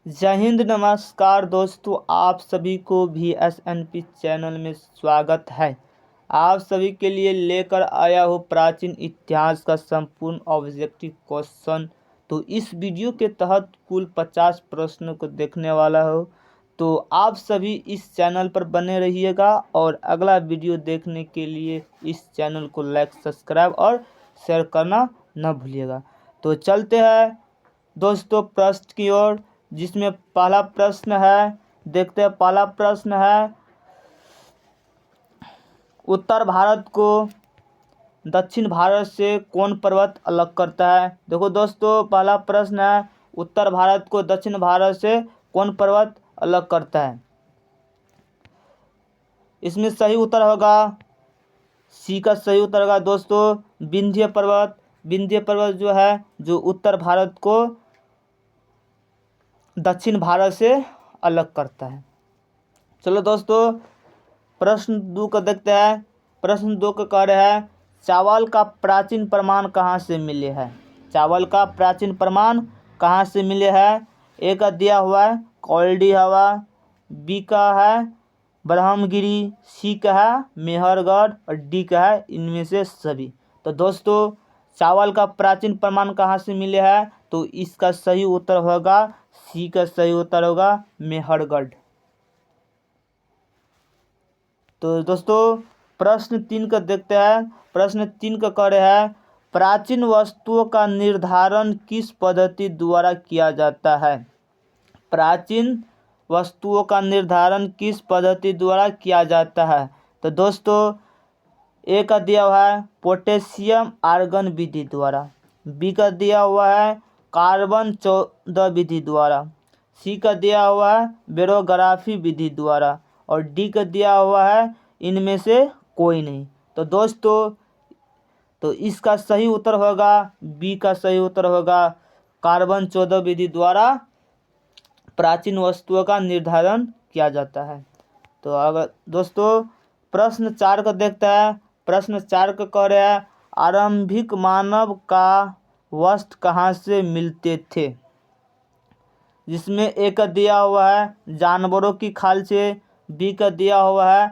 जय हिंद, नमस्कार दोस्तों। आप सभी को VSNP चैनल में स्वागत है। आप सभी के लिए लेकर आया हूँ प्राचीन इतिहास का संपूर्ण ऑब्जेक्टिव क्वेश्चन। तो इस वीडियो के तहत कुल 50 प्रश्नों को देखने वाला हो। तो आप सभी इस चैनल पर बने रहिएगा और अगला वीडियो देखने के लिए इस चैनल को लाइक, सब्सक्राइब और शेयर करना न भूलिएगा। तो चलते हैं दोस्तों प्रश्न की ओर, जिसमें पहला प्रश्न है। देखते हैं, पहला प्रश्न है, उत्तर भारत को दक्षिण भारत से कौन पर्वत अलग करता है। देखो दोस्तों, पहला प्रश्न है, उत्तर भारत को दक्षिण भारत से कौन पर्वत अलग करता है। इसमें सही उत्तर होगा सी का सही उत्तर होगा दोस्तों विंध्य पर्वत। विंध्य पर्वत जो है जो उत्तर भारत को दक्षिण भारत से अलग करता है। चलो दोस्तों, प्रश्न 2 को देखते हैं। प्रश्न 2 का कह रहा है, चावल का प्राचीन प्रमाण कहाँ से मिले हैं। चावल का प्राचीन प्रमाण कहाँ से मिले हैं। ए का दिया हुआ है कौल्डी हवा, बी का है ब्रह्मगिरी, सी का है मेहरगढ़ और डी का है इनमें से सभी। तो दोस्तों, चावल का प्राचीन प्रमाण कहाँ से मिले हैं, तो इसका सही उत्तर होगा सी का सही उत्तर होगा मेहरगढ़। तो दोस्तों, प्रश्न 3 का देखते हैं। प्रश्न 3 का कह रहा है, प्राचीन वस्तुओं का निर्धारण किस पद्धति द्वारा किया जाता है। प्राचीन वस्तुओं का निर्धारण किस पद्धति द्वारा किया जाता है। तो दोस्तों, ए का दिया हुआ है पोटेशियम आर्गन विधि द्वारा, बी का दिया हुआ है कार्बन 14 विधि द्वारा, सी का दिया हुआ है बेरोग्राफी विधि द्वारा और डी का दिया हुआ है इनमें से कोई नहीं। तो दोस्तों, तो इसका सही उत्तर होगा बी का सही उत्तर होगा कार्बन 14 विधि द्वारा प्राचीन वस्तुओं का निर्धारण किया जाता है। तो अगर दोस्तों, प्रश्न 4 को देखता है। प्रश्न 4 को कह रहा है, आरंभिक मानव का वस्त्र कहाँ से मिलते थे। जिसमें ए का दिया हुआ है जानवरों की खाल से, बी का दिया हुआ है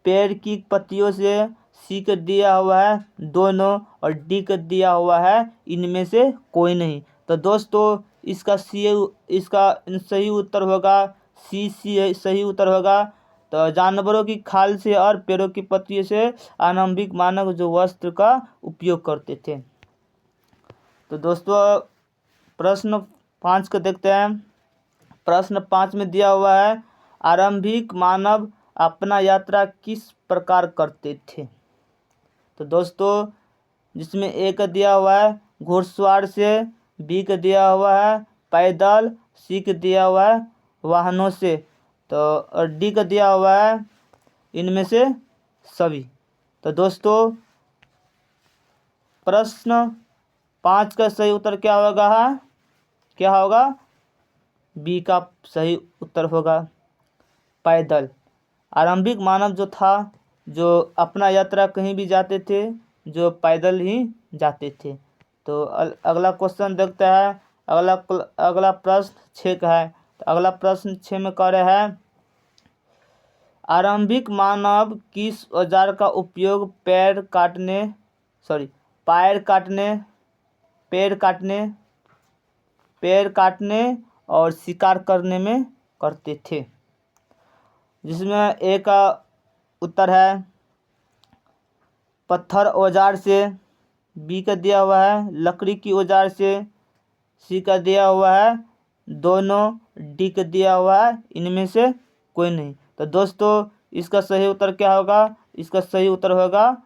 पेड़ की पत्तियों से, सी का दिया हुआ है दोनों और डी का दिया हुआ है इनमें से कोई नहीं। तो दोस्तों, इसका सही उत्तर होगा सी सही उत्तर होगा। तो जानवरों की खाल से और पेड़ों की पत्तियों से आरंभिक मानव जो वस्त्र का उपयोग करते थे। तो दोस्तों, प्रश्न 5 को देखते हैं। प्रश्न 5 में दिया हुआ है, आरंभिक मानव अपना यात्रा किस प्रकार करते थे। तो दोस्तों, जिसमें ए का दिया हुआ है घुड़सवार से, बी का दिया हुआ है पैदल, सी का दिया हुआ है वाहनों से, तो और डी का दिया हुआ है इनमें से सभी। तो दोस्तों, प्रश्न 5 का सही उत्तर क्या होगा बी का सही उत्तर होगा पैदल। आरंभिक मानव जो था जो अपना यात्रा कहीं भी जाते थे जो पैदल ही जाते थे। तो अगला क्वेश्चन देखता है। अगला प्रश्न 6 का है। तो अगला प्रश्न 6 में कह रहा है, आरंभिक मानव किस औजार का उपयोग पैर काटने और शिकार करने में करते थे। जिसमें ए का उत्तर है पत्थर औजार से, बी का दिया हुआ है लकड़ी की औजार से, सी का दिया हुआ है दोनों, डी का दिया हुआ है इनमें से कोई नहीं। तो दोस्तों, इसका सही उत्तर क्या होगा। इसका सही उत्तर होगा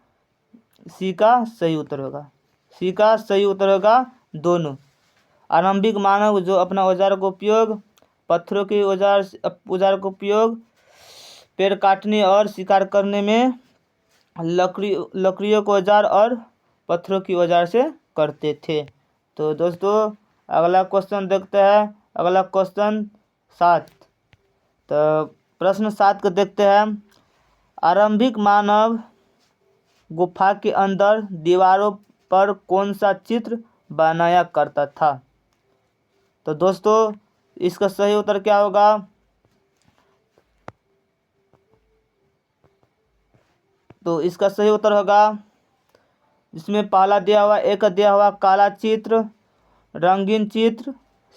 सी का सही उत्तर होगा दोनों। आरंभिक मानव जो अपना औजार का उपयोग पत्थरों के औजार का उपयोग पेड़ काटने और शिकार करने में लकड़ियों के औजार और पत्थरों की औजार से करते थे। तो दोस्तों, अगला क्वेश्चन देखते हैं। अगला क्वेश्चन 7। तो प्रश्न 7 को देखते हैं। आरंभिक मानव गुफा के अंदर दीवारों पर कौन सा चित्र बनाया करता था। तो दोस्तों, इसका सही उत्तर क्या होगा? तो इसका सही उत्तर होगा, इसमें पहला दिया हुआ, एक दिया हुआ काला चित्र, रंगीन चित्र,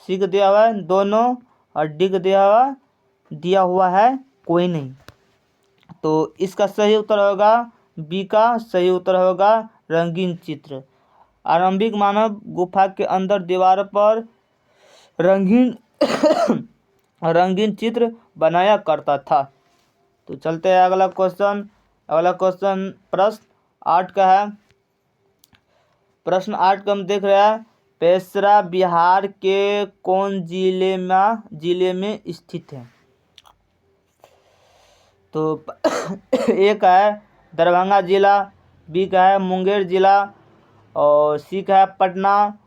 सी का दिया हुआ है दोनों, और डी का दिया हुआ है कोई नहीं। तो इसका सही उत्तर होगा बी का सही उत्तर होगा रंगीन चित्र। आरंभिक मानव गुफा के अंदर दीवार पर रंगीन रंगीन चित्र बनाया करता था। तो चलते हैं अगला क्वेश्चन। अगला क्वेश्चन प्रश्न 8 का है। प्रश्न 8 का हम देख रहे हैं, पेशरा बिहार के कौन जिले में स्थित है? तो ए का है दरभंगा जिला, बी का है मुंगेर जिला, और सी का है पटना,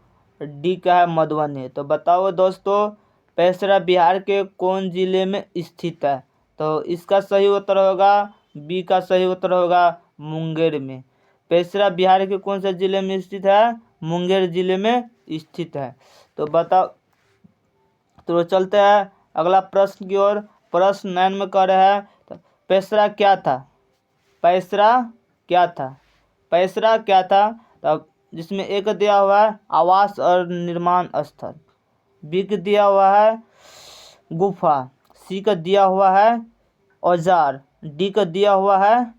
डी का है मधुबनी। तो बताओ दोस्तों, पेशरा बिहार के कौन जिले में स्थित है? तो इसका सही उत्तर होगा बी का सही उत्तर होगा मुंगेर में। पेशरा बिहार के कौन से जिले में स्थित है? मुंगेर जिले में स्थित है। तो बताओ, तो चलते हैं अगला प्रश्न की ओर। प्रश्न 9 में कह रहे हैं, तो पेशरा क्या था? पेशरा क्या था? पेशरा क्या था? तब जिसमें एक दिया हुआ है आवास और निर्माण स्थल, बी का दिया हुआ है गुफा, सी का दिया हुआ है औजार, डी का दिया हुआ है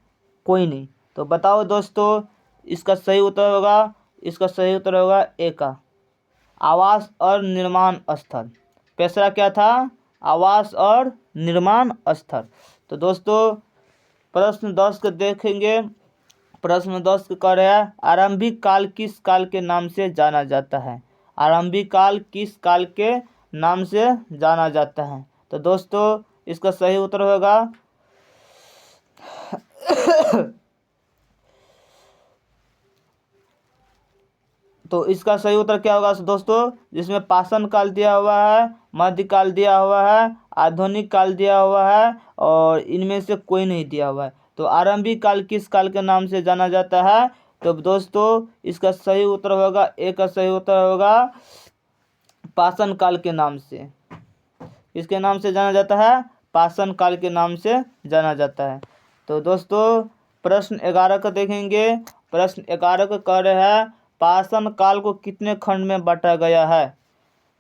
कोई नहीं। तो बताओ दोस्तों, इसका सही उत्तर होगा, इसका सही उत्तर होगा ए का आवास और निर्माण स्थल। पेशरा क्या था? आवास और निर्माण स्थल। तो दोस्तों प्रश्न 10 को देखेंगे। प्रश्न 10 को कह रहे हैं, आरंभिक काल किस काल के नाम से जाना जाता है? आरंभिक काल किस काल के नाम से जाना जाता है? तो दोस्तों इसका सही उत्तर होगा तो इसका सही उत्तर क्या होगा दोस्तों? जिसमें पाषाण काल दिया हुआ है, मध्यकाल दिया हुआ है, आधुनिक काल दिया हुआ है, और इनमें से कोई नहीं दिया हुआ है। तो आरंभिक काल किस काल के नाम से जाना जाता है? तो दोस्तों इसका सही उत्तर होगा, ए का सही उत्तर होगा पाषाण काल के नाम से। इसके नाम से जाना जाता है, पाषाण काल के नाम से जाना जाता है। तो दोस्तों प्रश्न 11 को देखेंगे। प्रश्न 11 को कह रहे हैं, पाषाण काल को कितने खंड में बांटा गया है?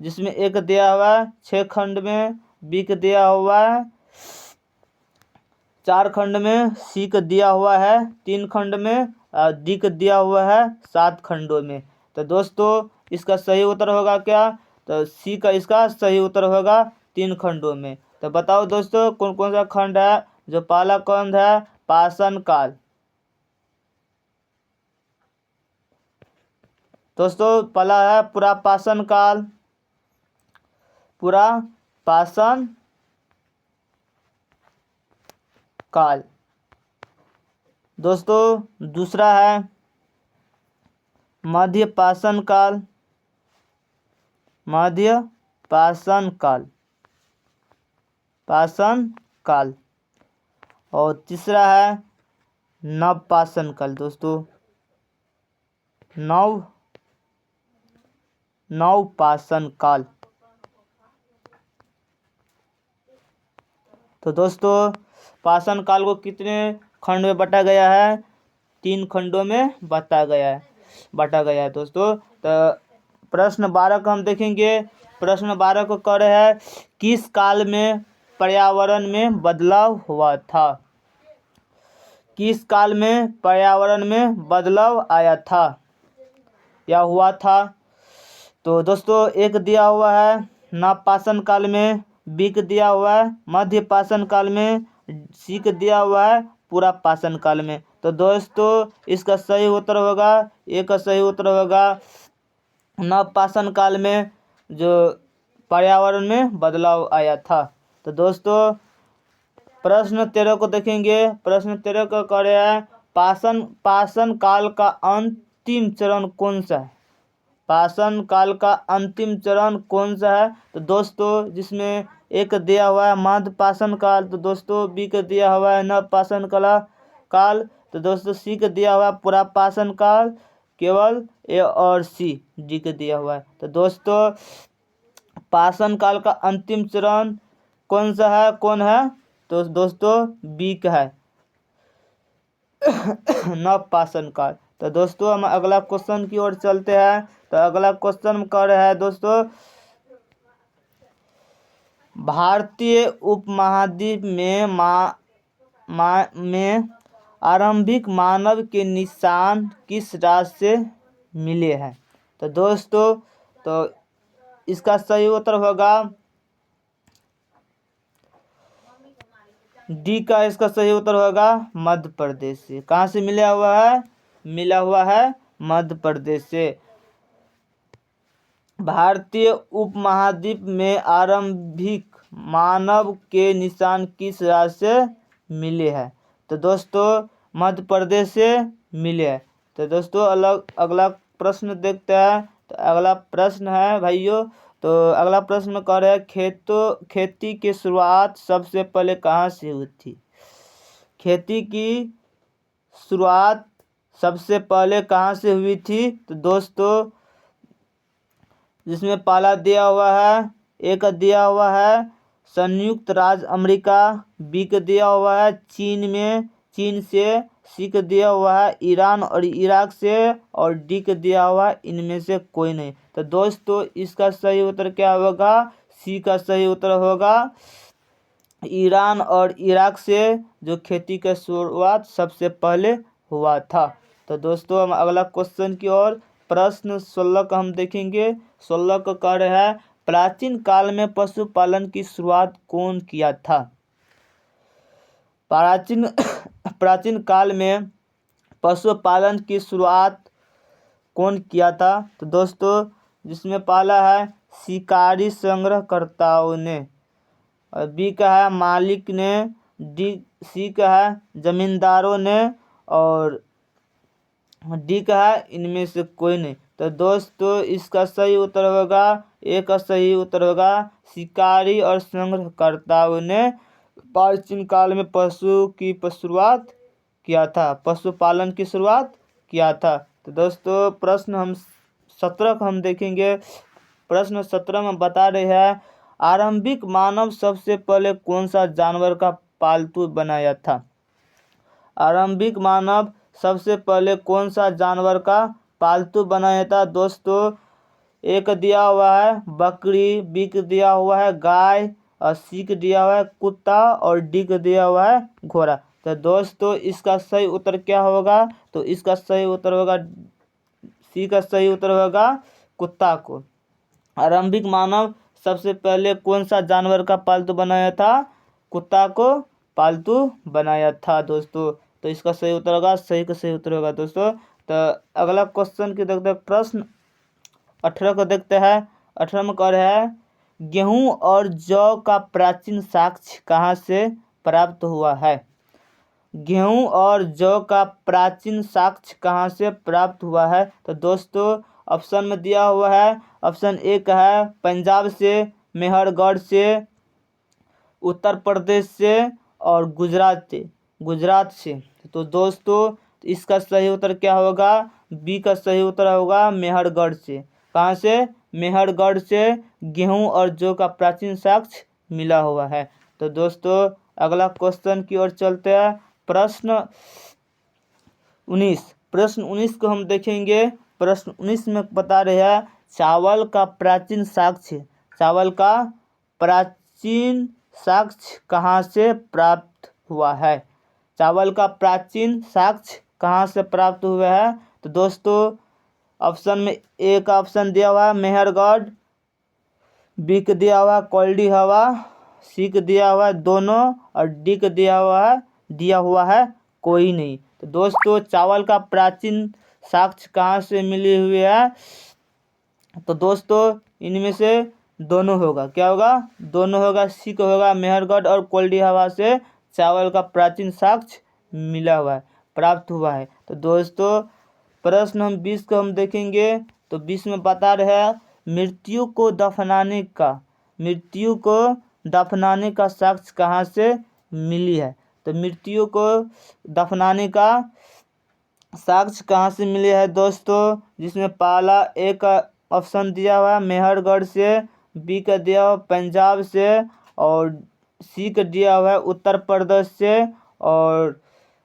जिसमें एक दिया हुआ है 6 खंड में, बी का दिया हुआ है 4 खंड में, सी का दिया हुआ है 3 खंड में, और डी का दिया हुआ है 7 खंडों में। तो दोस्तों इसका सही उत्तर होगा क्या? तो सी का इसका सही उत्तर होगा 3 खंडों में। तो बताओ दोस्तों कौन कौन सा खंड है? जो पहला खंड है पाषाण काल। दोस्तों पहला है पूरा पाषाण काल, पूरा पाषाण काल। दोस्तों दूसरा है मध्य पाषाण काल, मध्य पाषाण काल, पाषाण काल। और तीसरा है नव पाषाण काल। दोस्तों नव पाषाण काल। तो दोस्तों पाषाण काल को कितने खंड में बांटा गया है? 3 खंडों में बांटा गया है दोस्तों। तो प्रश्न 12 को हम देखेंगे। प्रश्न 12 को कह रहे हैं, किस काल में पर्यावरण में बदलाव हुआ था? किस काल में पर्यावरण में बदलाव आया था या हुआ था? तो दोस्तों एक दिया हुआ है नव पाषाण काल में, बी का दिया हुआ है मध्य पाषाण काल में, सी का दिया हुआ है पूरा पाषाण काल में। तो दोस्तों इसका सही उत्तर होगा, ए का सही उत्तर होगा नव पाषाण काल में जो पर्यावरण में बदलाव आया था। तो दोस्तों प्रश्न 13 को देखेंगे। प्रश्न 13 का कह रहे हैं, पाषाण काल का अंतिम चरण कौन सा है? पाषाण काल का अंतिम चरण कौन सा है? तो दोस्तों जिसमें एक दिया हुआ है मध्य पाषाण काल, तो दोस्तों बी का दिया हुआ है नव पाषाण काल, तो दोस्तों सी का दिया हुआ है पूरा पाषाण काल, केवल ए और सी, डी का दिया हुआ है। तो दोस्तों पाषाण काल का अंतिम चरण कौन सा है, कौन है? तो दोस्तों बी का है नव पाषाण काल। तो दोस्तों हम अगला क्वेश्चन की ओर चलते हैं। तो अगला क्वेश्चन कर रहा है दोस्तों, भारतीय उपमहाद्वीप में आरंभिक मानव के निशान किस राज्य से मिले हैं? तो दोस्तों तो इसका सही उत्तर होगा डी का, इसका सही उत्तर होगा मध्य प्रदेश से। कहाँ से मिला हुआ है? मिला हुआ है मध्य प्रदेश से। भारतीय उपमहाद्वीप में आरंभिक मानव के निशान किस राज्य से मिले हैं? तो दोस्तों मध्य प्रदेश से मिले हैं। तो दोस्तों अगला प्रश्न देखते हैं। तो अगला प्रश्न है भाइयों, तो अगला प्रश्न कह रहे हैं, खेती की शुरुआत सबसे पहले कहाँ से हुई थी? खेती की शुरुआत सबसे पहले कहाँ से हुई थी? तो दोस्तों जिसमें पहला दिया हुआ है, एक दिया हुआ है संयुक्त राज्य अमेरिका, बी का दिया हुआ है चीन से, सी का दिया हुआ है ईरान और इराक से, और डी का दिया हुआ है इनमें से कोई नहीं। तो दोस्तों इसका सही उत्तर क्या होगा? सी का सही उत्तर होगा ईरान और इराक से जो खेती का शुरुआत सबसे पहले हुआ था। तो दोस्तों हम अगला क्वेश्चन की ओर, प्रश्न 16 का हम देखेंगे। 16 का कह रहा है, प्राचीन काल में पशुपालन की शुरुआत कौन किया था? प्राचीन काल में पशुपालन की शुरुआत कौन किया था? तो दोस्तों जिसमें पहला है शिकारी संग्रहकर्ताओं ने, और बी का है मालिक ने, सी का है जमींदारों ने, और डी का है इनमें से कोई नहीं। तो दोस्तों इसका सही उत्तर होगा, एक का सही उत्तर होगा शिकारी और संग्रहकर्ताओं ने प्राचीन काल में शुरुआत किया था, पशुपालन की शुरुआत किया था। तो दोस्तों प्रश्न हम 17 को हम देखेंगे। प्रश्न 17 में बता रहे हैं, आरंभिक मानव सबसे पहले कौन सा जानवर का पालतू बनाया था? आरंभिक मानव सबसे पहले कौन सा जानवर का पालतू बनाया था? दोस्तों एक दिया हुआ है बकरी, बी का दिया हुआ है गाय, और सी का दिया हुआ है कुत्ता, और डी का दिया हुआ है घोड़ा। तो दोस्तों इसका सही उत्तर क्या होगा? तो इसका सही उत्तर होगा सी का सही उत्तर होगा कुत्ता को। आरंभिक मानव सबसे पहले कौन सा जानवर का पालतू बनाया था? कुत्ता को पालतू बनाया था दोस्तों। तो इसका सही उत्तर होगा, सही का सही उत्तर होगा दोस्तों। तो अगला क्वेश्चन की देखते हैं, प्रश्न 18 को देखते हैं। 18 में कह रहा है, गेहूं और जौ का प्राचीन साक्ष्य कहाँ से प्राप्त हुआ है? गेहूं और जौ का प्राचीन साक्ष्य कहाँ से प्राप्त हुआ है? तो दोस्तों ऑप्शन में दिया हुआ है, ऑप्शन ए का है पंजाब से, मेहरगढ़ से, उत्तर प्रदेश से, और गुजरात से। तो दोस्तों इसका सही उत्तर क्या होगा? बी का सही उत्तर होगा मेहरगढ़ से। कहाँ से? मेहरगढ़ से गेहूं और जौ का प्राचीन साक्ष्य मिला हुआ है। तो दोस्तों अगला क्वेश्चन की ओर चलते हैं। प्रश्न 19 को हम देखेंगे। प्रश्न 19 में बता रहे हैं, चावल का प्राचीन साक्ष्य कहाँ से प्राप्त हुआ है? चावल का प्राचीन साक्ष्य कहाँ से प्राप्त हुआ है? तो दोस्तों ऑप्शन में ए का ऑप्शन दिया हुआ है मेहरगढ़, बी का दिया हुआ है कोल्डी हवा, सी का दिया हुआ है दोनों, और डी का दिया हुआ है कोई नहीं। तो दोस्तों चावल का प्राचीन साक्ष्य कहाँ से मिले हुए है? तो दोस्तों इनमें से दोनों होगा। क्या होगा? दोनों होगा, सी का होगा मेहरगढ़ और कोल्डी हवा से चावल का प्राचीन साक्ष्य मिला हुआ है, प्राप्त हुआ है। तो दोस्तों प्रश्न 20 को हम देखेंगे। तो 20 में बता रहे हैं, मृत्यु को दफनाने का साक्ष्य कहाँ से मिली है? तो मृत्यु को दफनाने का साक्ष्य कहाँ से मिले है दोस्तों? जिसमें पहला एक ऑप्शन दिया हुआ है मेहरगढ़ से, बी का दिया हुआ पंजाब से, और सी का दिया हुआ है उत्तर प्रदेश से, और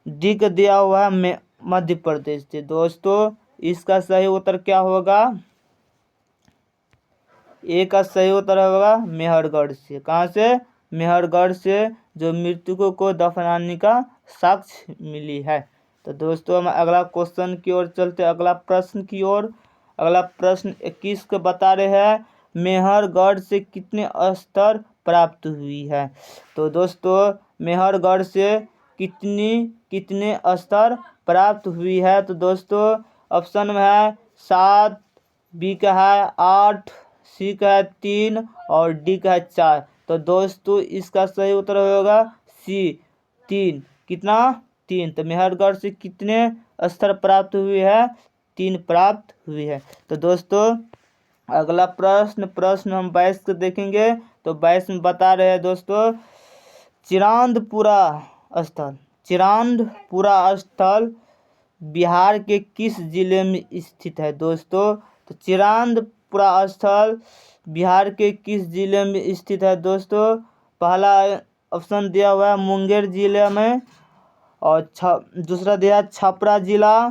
डी का दिया हुआ है मध्य प्रदेश से। दोस्तों इसका सही उत्तर क्या होगा? ए का सही उत्तर होगा मेहरगढ़ से। कहाँ से? मेहरगढ़ से, जो मृतकों को दफनाने का साक्ष्य मिली है। तो दोस्तों हम अगला क्वेश्चन की ओर चलते हैं, अगला प्रश्न की ओर। अगला प्रश्न 21 को बता रहे हैं मेहरगढ़ से कितने स्तर प्राप्त हुई है। तो दोस्तों मेहरगढ़ से कितने स्तर प्राप्त हुई है? तो दोस्तों ऑप्शन में है 7, बी का है 8, सी का है 3 और डी का है 4। तो दोस्तों इसका सही उत्तर होगा सी 3। कितना? 3। तो मेहरगढ़ से कितने स्तर प्राप्त हुए है? 3 प्राप्त हुई है। तो दोस्तों अगला प्रश्न हम 22 को देखेंगे। तो 22 में बता रहे हैं दोस्तों चिरांदपुरा स्थल बिहार के किस जिले में स्थित है? दोस्तों तो चिरांदपुरा स्थल बिहार के किस जिले में स्थित है? दोस्तों पहला ऑप्शन दिया हुआ है मुंगेर जिले में, और दूसरा दिया है छपरा जिला,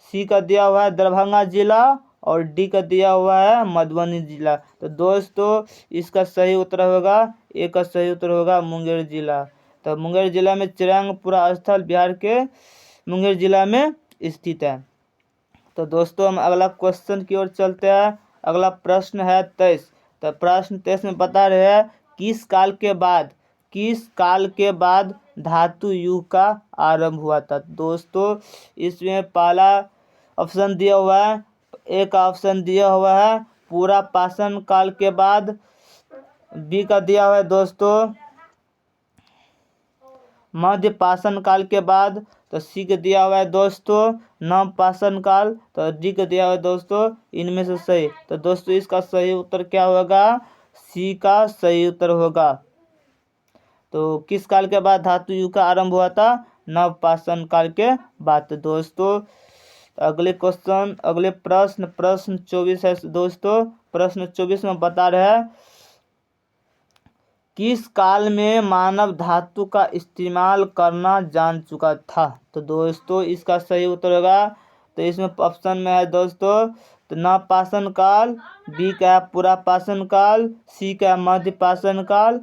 सी का दिया हुआ है दरभंगा जिला, और डी का दिया हुआ है मधुबनी जिला। तो दोस्तों इसका सही उत्तर होगा, ए का सही उत्तर होगा मुंगेर जिला। तो मुंगेर जिला में चिरांदपुरा स्थल बिहार के मुंगेर जिला में स्थित है। तो दोस्तों हम अगला क्वेश्चन की ओर चलते हैं। अगला प्रश्न है 23। तो प्रश्न 23 में बता रहे हैं किस काल के बाद धातु युग का आरंभ हुआ था? दोस्तों इसमें पहला ऑप्शन दिया हुआ है, एक ऑप्शन दिया हुआ है पूरा पाषाण काल के बाद, बी का दिया हुआ है दोस्तों मध्य पाषाण काल के बाद, तो सी का दिया हुआ है दोस्तों नव पाषाण काल, तो डी का दिया हुआ है दोस्तों इनमें से सही। तो दोस्तों इसका सही उत्तर क्या होगा? सी का सही उत्तर होगा। तो किस काल के बाद धातु युग का आरंभ हुआ था? नव पाषाण काल के बाद। तो दोस्तों अगले प्रश्न 24 है दोस्तों। प्रश्न 24 में बता रहे हैं किस काल में मानव धातु का इस्तेमाल करना जान चुका था? तो दोस्तों इसका सही उत्तर होगा, तो इसमें ऑप्शन में है दोस्तों तो नव पाषाण काल, बी का है पूरा पाषाण काल, सी का है मध्य पाषाण काल,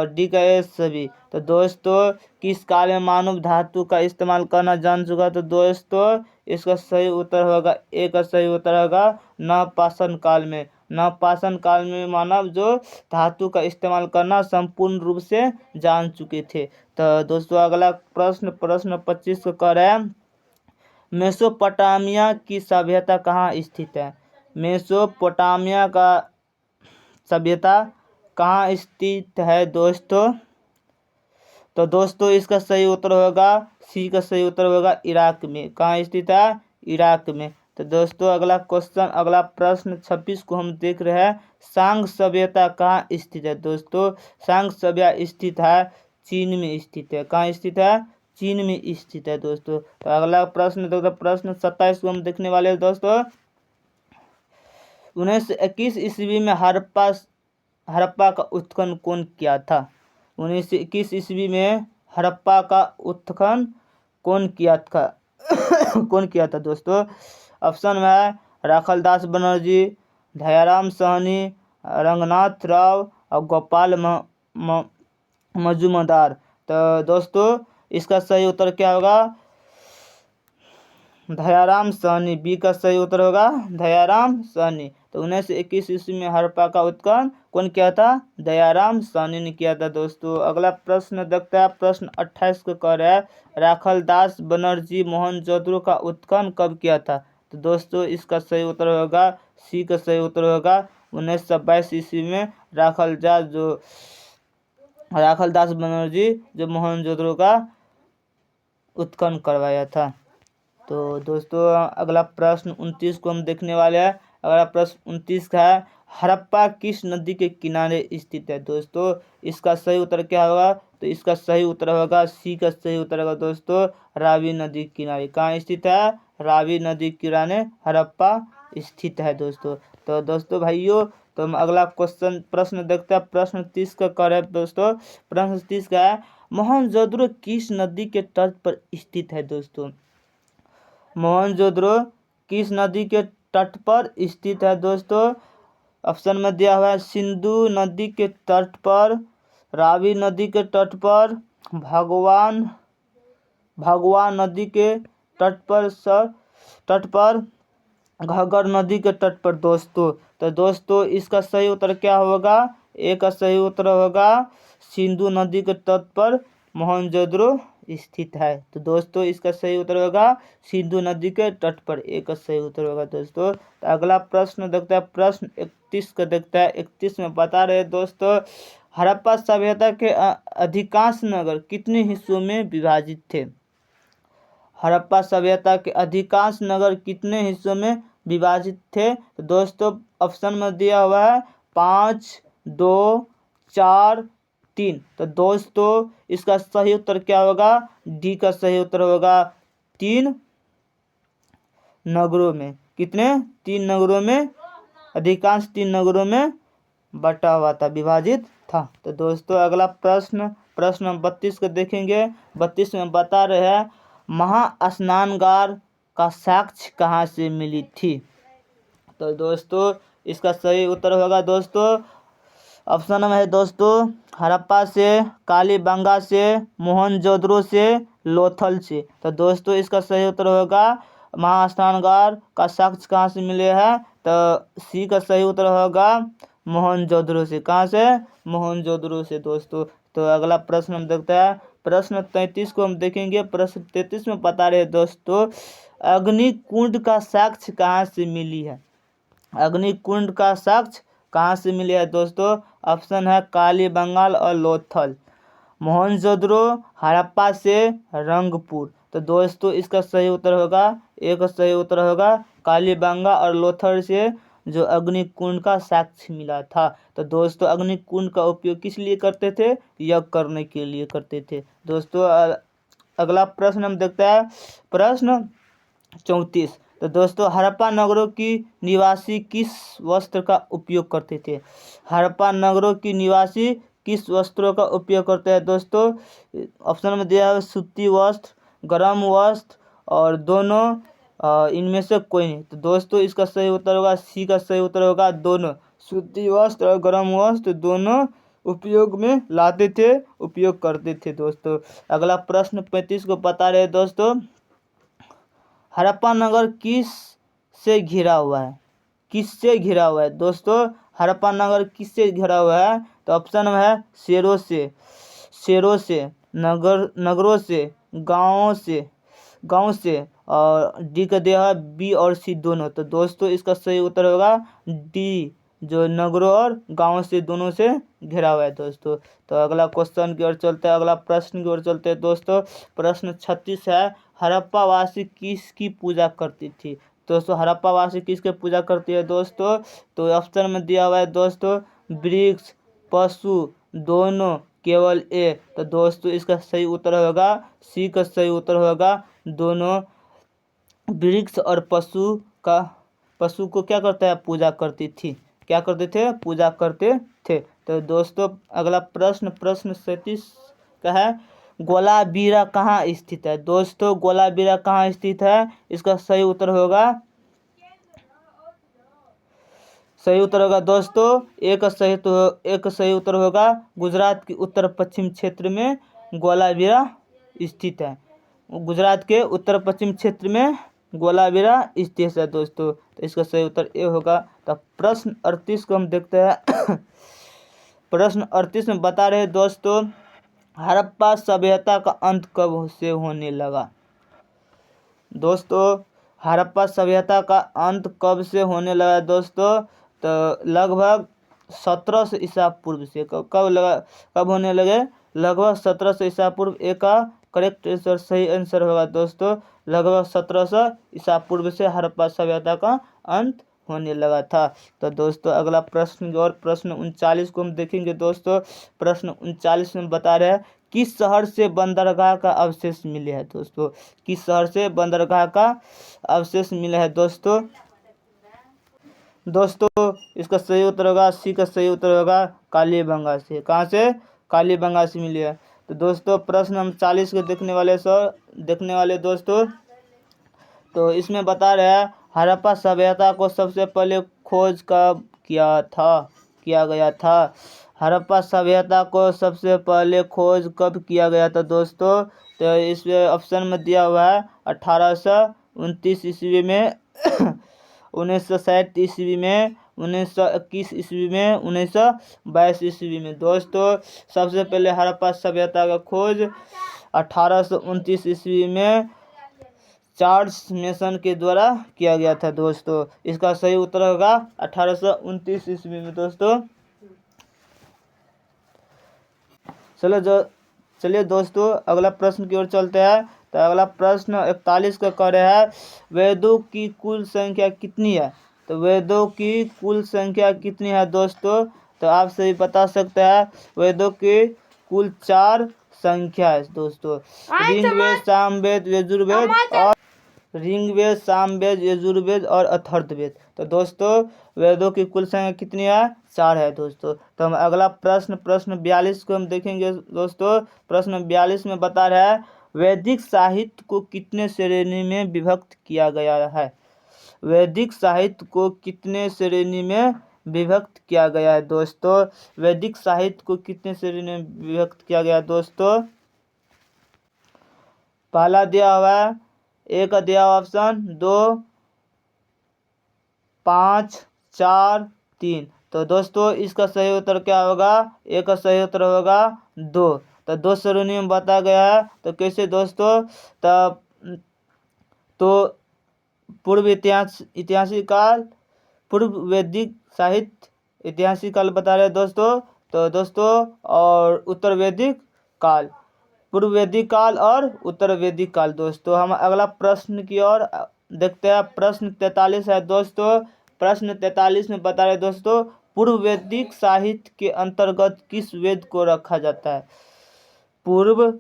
डी का है सभी। तो दोस्तों किस काल में मानव धातु का इस्तेमाल करना जान चुका? तो दोस्तों इसका सही उत्तर होगा, ए का सही उत्तर होगा नव पाषाण काल में। नव पाषाण काल में मानव जो धातु का इस्तेमाल करना संपूर्ण रूप से जान चुके थे। तो दोस्तों अगला प्रश्न 25 को कह रहे हैं मेसोपोटामिया की सभ्यता कहाँ स्थित है? मेसोपोटामिया का सभ्यता कहाँ स्थित है दोस्तों? तो दोस्तों इसका सही उत्तर होगा, सी का सही उत्तर होगा इराक में। कहाँ स्थित है? इराक में। तो दोस्तों अगला प्रश्न 26 को हम देख रहे हैं सांग सभ्यता कहाँ स्थित है? दोस्तों सांग सभ्यता स्थित है चीन में स्थित है। कहाँ स्थित है? चीन में स्थित है दोस्तों। तो अगला प्रश्न प्रश्न 27 को हम देखने वाले हैं दोस्तों 1921 ईस्वी में हड़प्पा का उत्खनन कौन किया था? 1921 ईस्वी में हड़प्पा का उत्खनन कौन किया था दोस्तों? ऑप्शन में है राखलदास बनर्जी, दयाराम साहनी, रंगनाथ राव और गोपाल मजूमदार। तो दोस्तों इसका सही उत्तर क्या होगा? दयाराम साहनी। बी का सही उत्तर होगा दयाराम साहनी। तो 1921 ईस्वी में हड़प्पा का उत्खनन कौन किया था? दयाराम साहनी ने किया था दोस्तों। अगला प्रश्न देखते हैं प्रश्न 28 को कह रहा है राखलदास बनर्जी मोहनजोदड़ो का उत्खनन कब किया था? तो दोस्तों इसका सही उत्तर होगा, सी का सही उत्तर होगा 1922 ईस्वी में राखलदास बनर्जी जो मोहनजोदड़ो का उत्खनन करवाया था। तो दोस्तों अगला प्रश्न 29 को हम देखने वाले हैं। अगला प्रश्न 29 का है हड़प्पा किस नदी के किनारे स्थित है? दोस्तों इसका सही उत्तर क्या होगा? तो इसका सही उत्तर होगा, सी का सही उत्तर होगा दोस्तों रावी नदी के किनारे। कहाँ स्थित है? रावी नदी के किनारे हड़प्पा स्थित है दोस्तों। तो दोस्तों भाइयों तो हम अगला क्वेश्चन प्रश्न देखते हैं। प्रश्न 30 का कर है दोस्तों। प्रश्न 30 का है, मोहनजोदड़ो किस नदी के तट पर स्थित है दोस्तों? मोहनजोदड़ो किस नदी के तट पर स्थित है दोस्तों? ऑप्शन में दिया हुआ है सिंधु नदी के तट पर, रावी नदी के तट पर, भगवा नदी के तट पर, घग्गर नदी के तट पर दोस्तों। तो दोस्तों इसका सही उत्तर क्या होगा? ए का सही उत्तर होगा सिंधु नदी के तट पर मोहनजोदड़ो स्थित है। तो दोस्तों इसका सही उत्तर होगा सिंधु नदी के तट पर, ए का सही उत्तर होगा दोस्तों। तो अगला प्रश्न देखते हैं। प्रश्न 31 का देखता है। 31 में बता रहे दोस्तों, हड़प्पा सभ्यता के अधिकांश नगर कितने हिस्सों में विभाजित थे? हड़प्पा सभ्यता के अधिकांश नगर कितने हिस्सों में विभाजित थे? तो दोस्तों ऑप्शन में दिया हुआ है 5, 2, 4, 3। तो दोस्तों इसका सही उत्तर क्या होगा? डी का सही उत्तर होगा 3 नगरों में। कितने? 3 नगरों में, अधिकांश 3 नगरों में बटा हुआ था, विभाजित था। तो दोस्तों अगला प्रश्न 32 को देखेंगे। 32 में बता रहे हैं, महास्नानगार का साक्ष्य कहाँ से मिली थी? तो दोस्तों इसका सही उत्तर होगा दोस्तों ऑप्शन में है दोस्तों हड़प्पा से, कालीबंगा से, मोहनजोदड़ो से, लोथल से। तो दोस्तों इसका सही उत्तर होगा महास्नानगार का साक्ष्य कहाँ से मिले हैं? तो सी का सही उत्तर होगा मोहनजोदड़ो से। कहाँ से? मोहनजोदड़ो से दोस्तों। तो अगला प्रश्न हम देखते हैं। प्रश्न 33 को हम देखेंगे। प्रश्न 33 में बता रहे दोस्तों, अग्निकुंड का साक्ष्य कहाँ से मिली है? अग्निकुंड का साक्ष्य कहाँ से मिली है दोस्तों? ऑप्शन है कालीबंगाल और लोथल। मोहनजोदड़ो, हड़प्पा से, रंगपुर। तो दोस्तों इसका सही उत्तर होगा, एक सही उत्तर होगा कालीबंगा और लोथल से जो अग्निकुंड का साक्ष्य मिला था। तो दोस्तों अग्निकुंड का उपयोग किस लिए करते थे? यज्ञ करने के लिए करते थे दोस्तों। अगला प्रश्न हम देखते हैं। प्रश्न 34। तो दोस्तों हड़प्पा नगरों की निवासी किस वस्त्र का उपयोग करते थे? हड़प्पा नगरों की निवासी किस वस्त्रों का उपयोग करते हैं दोस्तों? ऑप्शन में दिया है सूती वस्त्र, गर्म वस्त्र और दोनों, इनमें से कोई नहीं। तो दोस्तों इसका सही उत्तर होगा सी का सही उत्तर होगा दोनों। सूती वस्त्र और गर्म वस्त्र दोनों उपयोग में लाते थे, उपयोग करते थे दोस्तों। अगला प्रश्न 35 को बता रहे दोस्तों, हड़प्पा नगर किस से घिरा हुआ है? किससे घिरा हुआ है दोस्तों? हड़प्पा नगर किससे घिरा हुआ है? तो ऑप्शन में है शेरों से, नगरों से, गाँव से और डी का दिया है बी और सी दोनों। तो दोस्तों इसका सही उत्तर होगा डी, जो नगरों और गाँव से दोनों से घिरा हुआ है दोस्तों। तो अगला क्वेश्चन की ओर चलते हैं, अगला प्रश्न की ओर चलते हैं दोस्तों। प्रश्न 36 है, हड़प्पा वासी किसकी पूजा करती थी? दोस्तों हड़प्पा वासी किसकी पूजा करती है दोस्तों? तो ऑप्शन में दिया हुआ है दोस्तों वृक्ष, पशु दोनों, केवल ए। तो दोस्तों इसका सही उत्तर होगा सी का सही उत्तर होगा दोनों। वृक्ष और पशु को क्या करता है? पूजा करती थी। क्या करते थे? पूजा करते थे। तो दोस्तों अगला प्रश्न 37 का है, गोलाबीरा कहाँ स्थित है? दोस्तों गोलाबीरा कहाँ स्थित है? इसका सही उत्तर होगा दोस्तों एक सही उत्तर होगा गुजरात के उत्तर पश्चिम क्षेत्र में गोलाबीरा स्थित है। गुजरात के उत्तर पश्चिम क्षेत्र में गोलाबीरा स्थित है दोस्तों। तो इसका सही उत्तर ए होगा। तो प्रश्न 38 को हम देखते हैं। प्रश्न 38 में बता रहे दोस्तों, हड़प्पा सभ्यता का अंत कब से होने लगा? दोस्तों हड़प्पा सभ्यता का अंत कब से होने लगा दोस्तों? तो लगभग 1700 ईसा पूर्व से। कब होने लगे? लगभग 1700 ईसा पूर्व। ए का करेक्ट आंसर, सही आंसर होगा दोस्तों लगभग 1700 ईसा पूर्व से हड़प्पा सभ्यता का अंत होने लगा था। तो दोस्तों अगला प्रश्न और प्रश्न 39 को हम देखेंगे दोस्तों। प्रश्न 39 में बता रहे हैं, किस शहर से बंदरगाह का अवशेष मिले हैं दोस्तों? किस शहर से बंदरगाह का अवशेष मिले हैं दोस्तों? दोस्तों इसका सही उत्तर होगा सी का सही उत्तर होगा कालीबंगा से। कहाँ से? कालीबंगा से मिली है। तो दोस्तों प्रश्न हम 40 के देखने वाले दोस्तों, तो इसमें बता रहे हैं हड़प्पा सभ्यता को सबसे पहले खोज कब किया गया था। हड़प्पा सभ्यता को सबसे पहले खोज कब किया गया था दोस्तों? तो इस ऑप्शन में दिया हुआ है 1829 ईस्वी में 1960 ईस्वी में, 1921 ईस्वी में, 1922 ईस्वी में। दोस्तों सबसे पहले हड़प्पा सभ्यता का खोज 1829 ईस्वी में चार्ल्स मेसन के द्वारा किया गया था दोस्तों। इसका सही उत्तर होगा 1829 ईस्वी में दोस्तों। चलिए दोस्तों अगला प्रश्न की ओर चलते हैं। तो अगला प्रश्न 41 का कह रहे हैं वेदों की कुल संख्या कितनी है। तो वेदों की कुल संख्या कितनी है दोस्तों? तो आप सभी बता सकते हैं वेदों की कुल 4 संख्या है दोस्तों। ऋग्वेद, सामवेद, यजुर्वेद और यजुर्वेद और अथर्ववेद। तो दोस्तों वेदों की कुल संख्या कितनी है? 4 है दोस्तों। तो हम अगला प्रश्न 42 को हम देखेंगे दोस्तों। प्रश्न 42 में बता रहा है वैदिक साहित्य को कितने श्रेणी में विभक्त किया गया है। वैदिक साहित्य को कितने श्रेणी में विभक्त किया गया है दोस्तों? वैदिक साहित्य को कितने श्रेणी में विभक्त किया गया है दोस्तों? पहला दिया हुआ है एक दिया ऑप्शन 2, 5, 4, 3। तो दोस्तों इसका सही उत्तर क्या होगा? एक का सही उत्तर होगा 2। तो 2 श्रेणी में बताया गया है। तो कैसे दोस्तों? तब तो पूर्व इतिहासी काल, पूर्व वैदिक साहित्य इतिहासी काल बता रहे हैं दोस्तों। तो दोस्तों और उत्तर वैदिक काल, पूर्व वैदिक काल और उत्तर वैदिक काल। दोस्तों हम अगला प्रश्न की ओर देखते हैं। प्रश्न 43 है दोस्तों। प्रश्न 43 में बता रहे दोस्तों पूर्व वैदिक साहित्य के अंतर्गत किस वेद को रखा जाता है। पूर्व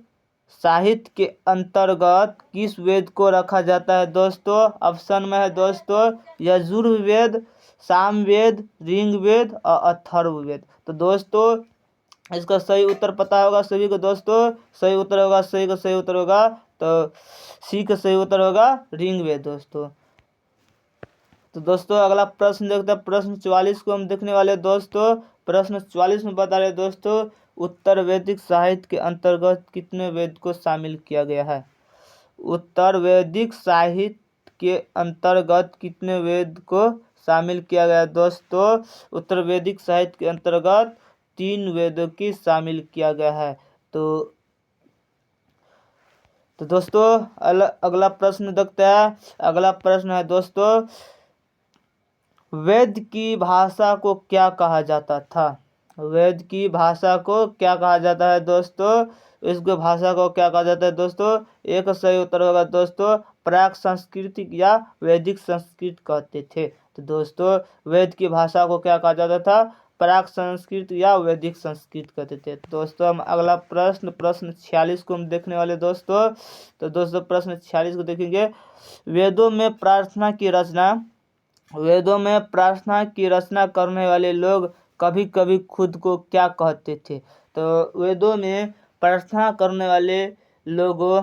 साहित्य के अंतर्गत किस वेद को रखा जाता है दोस्तों? ऑप्शन में है दोस्तों यजुर्वेद, सामवेद, ऋग्वेद और अथर्ववेद। तो दोस्तों इसका सही उत्तर पता होगा सभी को दोस्तों। सही उत्तर होगा सही का सही उत्तर होगा तो सी का सही उत्तर होगा ऋग्वेद दोस्तों। तो दोस्तों अगला प्रश्न देखते हैं। प्रश्न 44 को हम देखने वाले दोस्तों। प्रश्न 44 में बता रहे दोस्तों उत्तर वैदिक साहित्य के अंतर्गत कितने वेद को शामिल किया गया है। उत्तर वैदिक साहित्य के अंतर्गत कितने वेद को शामिल किया गया है दोस्तों? उत्तर वैदिक साहित्य के अंतर्गत 3 वेदों की शामिल किया गया है। तो दोस्तों अगला प्रश्न देखते हैं। अगला प्रश्न है दोस्तों वेद की भाषा को क्या कहा जाता था। वेद की भाषा को क्या कहा जाता है दोस्तों? इसको भाषा को क्या कहा जाता है दोस्तों? एक सही उत्तर होगा दोस्तों प्राक संस्कृत या वैदिक संस्कृत कहते थे। तो दोस्तों वेद की भाषा को क्या कहा जाता था? प्राक संस्कृत या वैदिक संस्कृत कहते थे। तो दोस्तों हम अगला प्रश्न 46 को हम देखने वाले दोस्तों। तो दोस्तों प्रश्न 46 को देखेंगे वेदों में प्रार्थना की रचना करने वाले लोग कभी कभी खुद को क्या कहते थे। तो वेदों में प्रार्थना करने वाले लोगों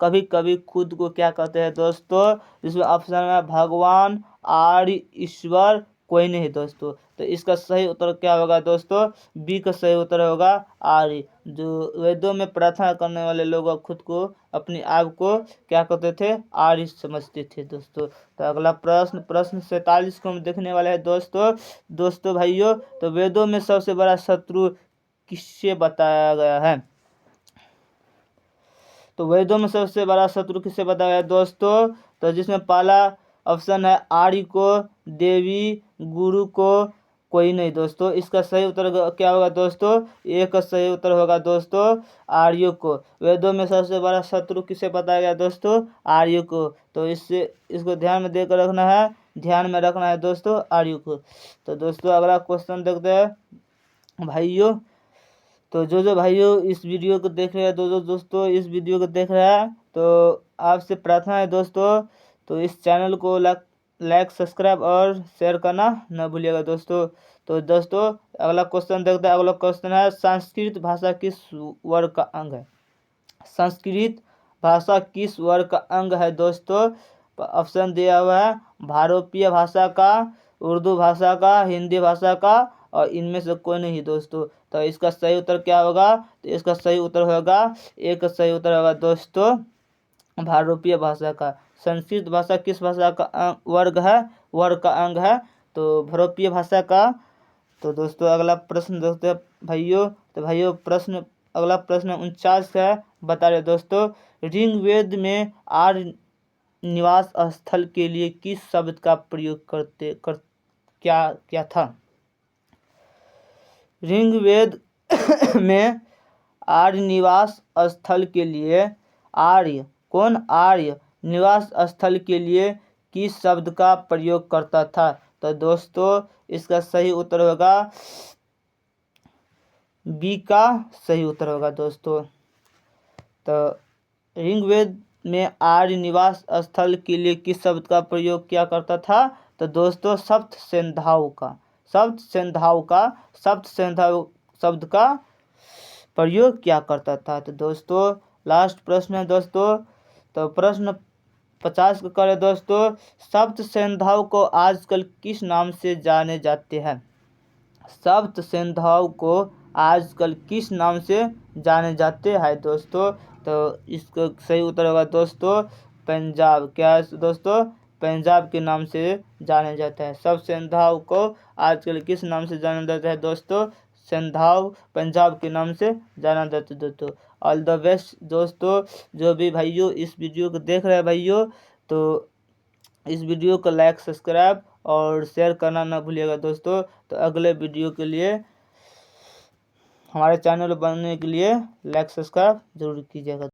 कभी कभी खुद को क्या कहते हैं दोस्तों? इसमें ऑप्शन में भगवान, आर्य, ईश्वर कोई नहीं दोस्तों। तो इसका सही उत्तर क्या होगा दोस्तों? बी का सही उत्तर होगा आर्य। जो वेदों में प्रार्थना करने वाले लोग खुद को अपने आप को क्या कहते थे? आर्य समझते थे दोस्तों। तो अगला प्रश्न 47 को हम देखने वाले हैं दोस्तों भाइयों। तो वेदों में सबसे बड़ा शत्रु किससे बताया गया है। तो वेदों में सबसे बड़ा शत्रु किससे बताया गया है दोस्तों? तो जिसमें पहला ऑप्शन है आर्य को, देवी, गुरु को कोई नहीं दोस्तों। इसका सही उत्तर क्या होगा दोस्तों? एक का सही उत्तर होगा दोस्तों आर्यों को। वेदों में सबसे बड़ा शत्रु किसे बताया गया दोस्तों? आर्यों को। तो इसको ध्यान में रखना है दोस्तों आर्यों को। तो दोस्तों अगला क्वेश्चन देखते हैं भाइयों। तो जो भाइयों इस वीडियो को देख रहे हैं दोस्तों इस वीडियो को देख रहे हैं तो आपसे प्रार्थना है दोस्तों तो इस चैनल को लाइक सब्सक्राइब और शेयर करना न भूलिएगा दोस्तों। तो दोस्तों अगला क्वेश्चन देखते हैं। अगला क्वेश्चन है, संस्कृत भाषा किस वर्ग का अंग है? संस्कृत भाषा किस वर्ग का अंग है दोस्तों? ऑप्शन दिया हुआ है, भारतीय भाषा का, उर्दू भाषा का, हिंदी भाषा का, और इनमें से कोई नहीं दोस्तों। तो इसका सही उत्तर क्या होगा? तो इसका सही उत्तर होगा, एक सही उत्तर होगा दोस्तों भारतीय भाषा का। संस्कृत भाषा किस भाषा का वर्ग है, वर्ग का अंग है? तो भारतीय भाषा का। तो दोस्तों अगला प्रश्न देखते हैं भाइयों। तो भाइयों प्रश्न, अगला प्रश्न 49 है, बता रहे दोस्तों, ऋग्वेद में आर्य निवास स्थल के लिए किस शब्द का प्रयोग क्या था? ऋग्वेद में आर्य निवास स्थल के लिए, आर्य कौन, आर्य निवास स्थल के लिए किस शब्द का प्रयोग करता था? तो दोस्तों इसका सही उत्तर होगा बी का सही उत्तर होगा दोस्तों। तो ऋग्वेद में आर्य निवास स्थल के लिए किस शब्द का प्रयोग किया करता था? तो दोस्तों सप्त सेंधाव का, सप्त सेंधाव शब्द का प्रयोग किया करता था। तो दोस्तों लास्ट प्रश्न है दोस्तों। तो प्रश्न 50 को करें दोस्तों, सप्त सेंधाव को आजकल किस नाम से जाने जाते हैं? सप्त सेंधाव को आजकल किस नाम से जाने जाते हैं दोस्तों? तो इसका सही उत्तर होगा दोस्तों पंजाब। क्या है दोस्तों? पंजाब के नाम से जाने जाता है। सब सेंधाव को आजकल किस नाम से जाना जाता है दोस्तों? सेंधाव पंजाब के नाम से जाना जाता है दोस्तों। ऑल द बेस्ट दोस्तों। जो भी भाइयों इस वीडियो को देख रहे हैं भाइयों, तो इस वीडियो को लाइक सब्सक्राइब और शेयर करना ना भूलिएगा दोस्तों। तो अगले वीडियो के लिए, हमारे चैनल बनने के लिए लाइक सब्सक्राइब जरूर कीजिएगा।